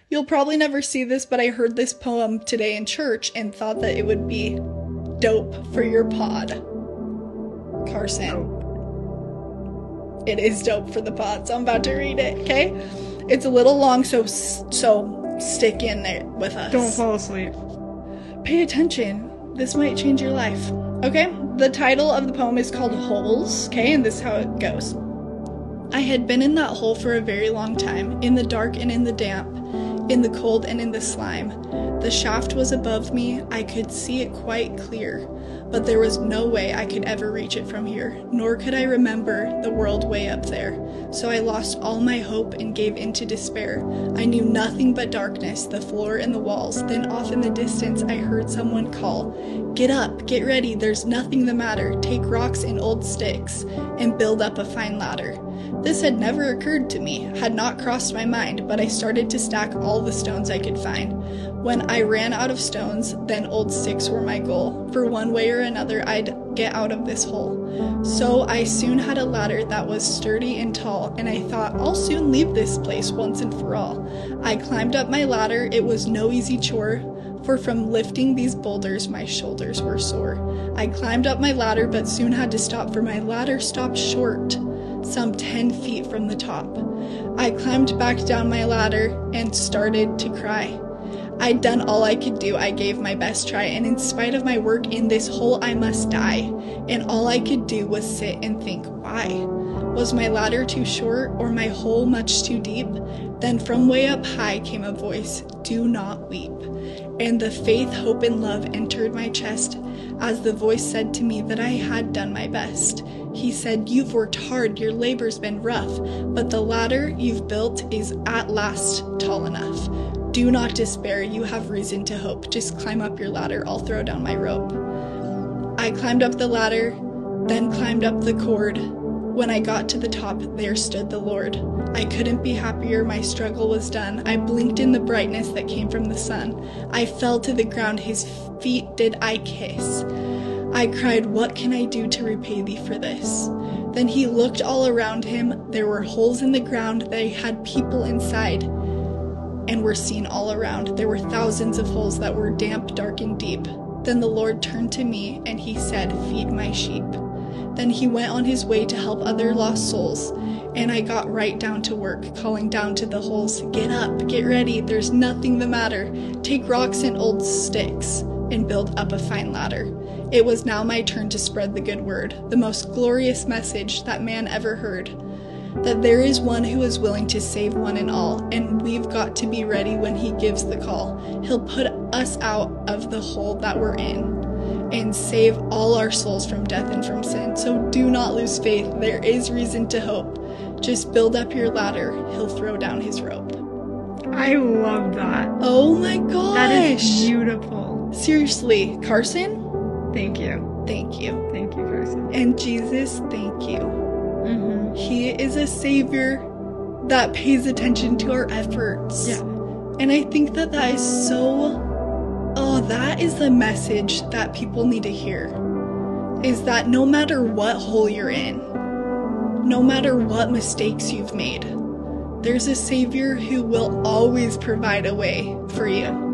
You'll probably never see this, but I heard this poem today in church and thought that it would be dope for your pod. Carson. It is dope for the pod, so I'm about to read it, okay? It's a little long, so stick in there with us. Don't fall asleep. Pay attention. This might change your life. Okay? The title of the poem is called Holes, okay? And this is how it goes. I had been in that hole for a very long time, in the dark and in the damp, in the cold and in the slime. The shaft was above me, I could see it quite clear, but there was no way I could ever reach it from here, nor could I remember the world way up there. So I lost all my hope and gave into despair. I knew nothing but darkness, the floor and the walls. Then off in the distance I heard someone call, "Get up, get ready, there's nothing the matter. Take rocks and old sticks and build up a fine ladder." This had never occurred to me, had not crossed my mind, but I started to stack all the stones I could find. When I ran out of stones, then old sticks were my goal. For one way or another, I'd get out of this hole. So I soon had a ladder that was sturdy and tall, and I thought, I'll soon leave this place once and for all. I climbed up my ladder, it was no easy chore, for from lifting these boulders, my shoulders were sore. I climbed up my ladder, but soon had to stop, for my ladder stopped short, some 10 feet from the top. I climbed back down my ladder and started to cry. I'd done all I could do, I gave my best try, and in spite of my work in this hole I must die. And all I could do was sit and think, why? Was my ladder too short, or my hole much too deep? Then from way up high came a voice, "Do not weep." And the faith, hope, and love entered my chest, as the voice said to me that I had done my best. He said, "You've worked hard, your labor's been rough, but the ladder you've built is at last tall enough. Do not despair, you have reason to hope. Just climb up your ladder, I'll throw down my rope." I climbed up the ladder, then climbed up the cord. When I got to the top, there stood the Lord. I couldn't be happier, my struggle was done. I blinked in the brightness that came from the sun. I fell to the ground, his feet did I kiss. I cried, "What can I do to repay thee for this?" Then he looked all around him. There were holes in the ground, they had people inside, and were seen all around. There were thousands of holes that were damp, dark, and deep. Then the Lord turned to me, and he said, "Feed my sheep." Then he went on his way to help other lost souls, and I got right down to work, calling down to the holes, "Get up, get ready, there's nothing the matter. Take rocks and old sticks, and build up a fine ladder." It was now my turn to spread the good word, the most glorious message that man ever heard. That there is one who is willing to save one and all, and we've got to be ready when he gives the call. He'll put us out of the hole that we're in, and save all our souls from death and from sin. So do not lose faith, there is reason to hope. Just build up your ladder, he'll throw down his rope. I love that. Oh my gosh! That is beautiful. Seriously, Carson? Thank you. Thank you. Thank you, Carson. And Jesus, thank you. Mm-hmm. He is a savior that pays attention to our efforts. Yeah. And I think that that is so... Oh, that is the message that people need to hear. Is that no matter what hole you're in, no matter what mistakes you've made, there's a savior who will always provide a way for you.